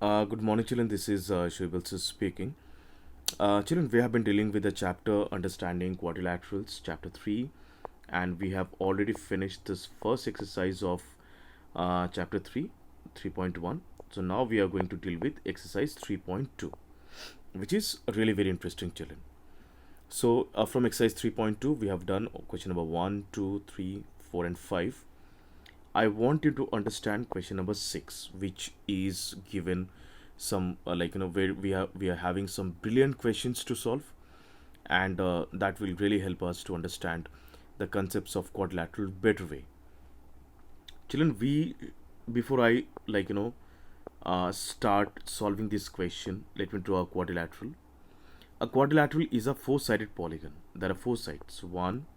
Good morning, children. This is Shubhalsu speaking. Children, we have been dealing with the chapter Understanding Quadrilaterals, chapter 3, and we have already finished this first exercise of chapter 3, 3.1. So now we are going to deal with exercise 3.2, which is really very interesting, children. So from exercise 3.2, we have done question number 1, 2, 3, 4, and 5. I want you to understand question number 6, which is given some where we are having some brilliant questions to solve, and that will really help us to understand the concepts of quadrilateral better way. Children, we before I start solving this question, let me draw a quadrilateral. A quadrilateral is a four-sided polygon. There are four sides: one,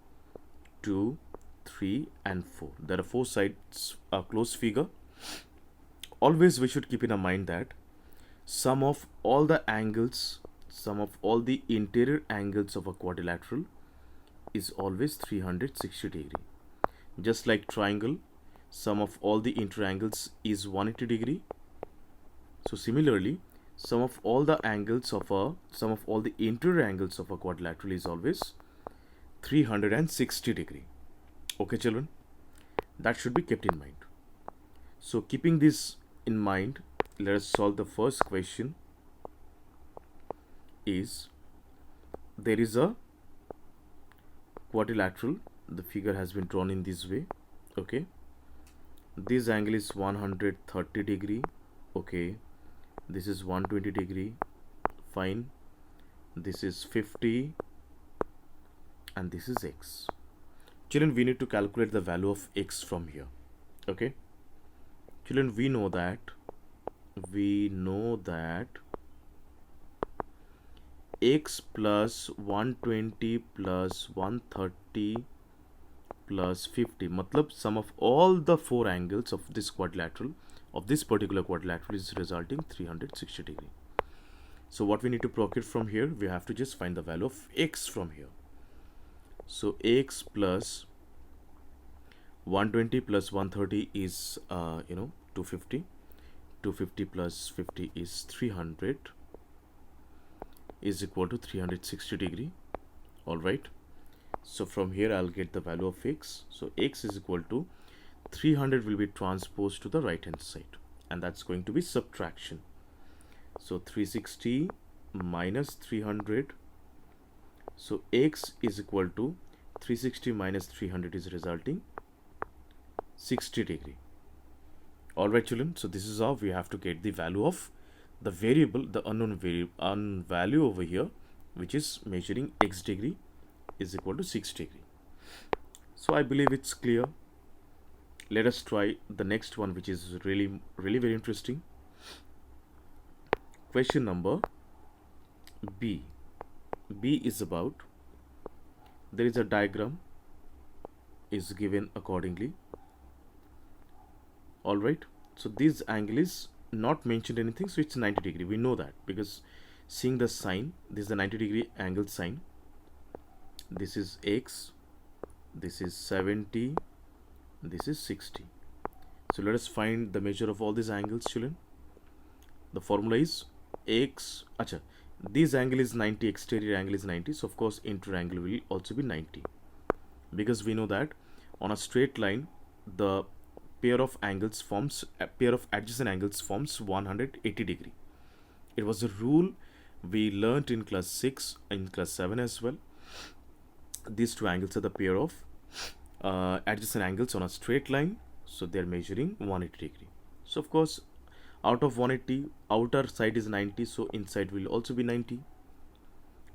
two, 3 and 4. There are four sides, a closed figure. Always we should keep in our mind that sum of all the angles, sum of all the interior angles of a quadrilateral is always 360 degree. Just like triangle, sum of all the interior angles is 180 degree. So similarly, sum of all the interior angles of a quadrilateral is always 360 degree. Okay, children, that should be kept in mind. So keeping this in mind, let us solve the first question. Is there is a quadrilateral, the figure has been drawn in this way. Okay, this angle is 130 degree. Okay, this is 120 degree. Fine. This is 50 and this is x. Children, we need to calculate the value of x from here. Okay, children, we know that x plus 120 plus 130 plus 50 matlab sum of all the four angles of this quadrilateral, of this particular quadrilateral, is resulting 360 degree. So what we need to procure from here, we have to just find the value of x from here. So x plus 120 plus 130 is 250. 250 plus 50 is 300, is equal to 360 degree. All right. So from here I'll get the value of x. So x is equal to 300 will be transposed to the right hand side, and that's going to be subtraction. So 360 minus 300. So x is equal to 360 minus 300 is resulting 60 degree. All right, children. So this is how we have to get the value of the variable, the unknown value over here, which is measuring x degree, is equal to 6 degree. So I believe it's clear. Let us try the next one, which is really very interesting. Question number B. B is about, there is a diagram is given accordingly. All right. So this angle is not mentioned anything, so it's 90 degree. We know that because seeing the sign, this is the 90 degree angle sign. This is x, this is 70, this is 60. So let us find the measure of all these angles, children. The formula is x, this angle is 90, exterior angle is 90, so of course interior angle will also be 90, because we know that on a straight line the pair of adjacent angles forms 180 degree. It was a rule we learnt in class 6, in class 7 as well. These two angles are the pair of adjacent angles on a straight line, so they are measuring 180 degree. So of course, out of 180, outer side is 90, so inside will also be 90.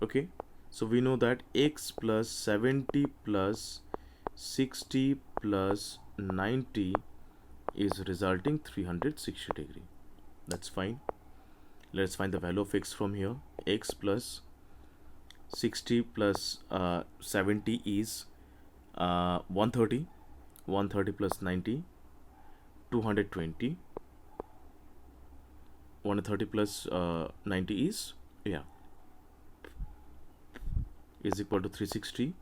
Okay, so we know that x plus 70 plus 60 plus 90 is resulting 360 degree. That's fine. Let's find the value of x from here. X plus 60 plus 70 is 130. 130 plus 90, 220. 130 plus 90 is equal to 360.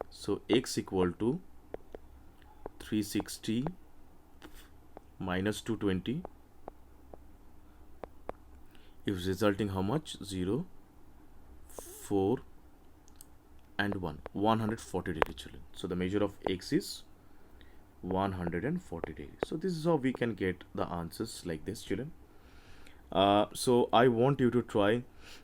So x equal to 360 minus 220 is resulting how much? 0, 4 and 1, 140 degree, children. So the measure of x is 140 degrees. So this is how we can get the answers like this, children. So I want you to try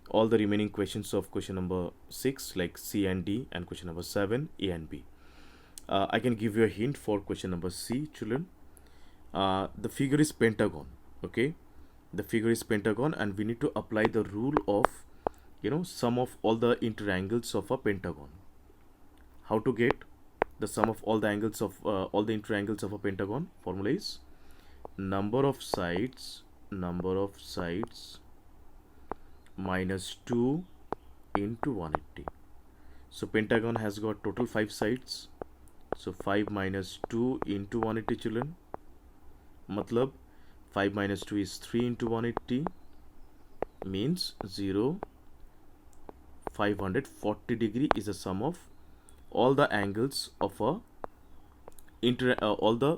all the remaining questions of question number 6, like C and D, and question number 7, A and B. I can give you a hint for question number C, children. The figure is pentagon. Okay, the figure is pentagon, and we need to apply the rule of, sum of all the interangles of a pentagon. How to get the sum of all the angles of all the interangles of a pentagon? Formula is number of sides minus 2 into 180. So pentagon has got total 5 sides. So 5 minus 2 into 180, children. Matlab 5 minus 2 is 3 into 180, means 0. 540 degree is the sum of all the angles of a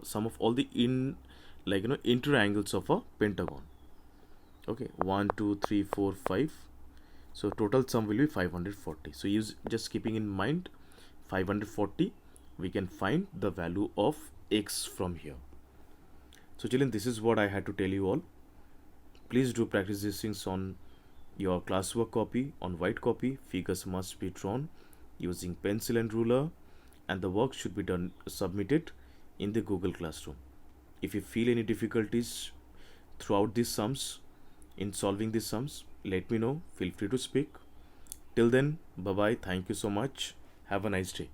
sum of all the interangles of a pentagon. Okay, 1 2 3 4 5. So total sum will be 540. So just keeping in mind 540, we can find the value of x from here. So children, this is what I had to tell you all. Please do practice these things on your classwork copy, on white copy. Figures must be drawn using pencil and ruler, and the work should be submitted in the Google Classroom. If you feel any difficulties throughout these sums, in solving these sums, let me know. Feel free to speak. Till then, bye bye. Thank you so much. Have a nice day.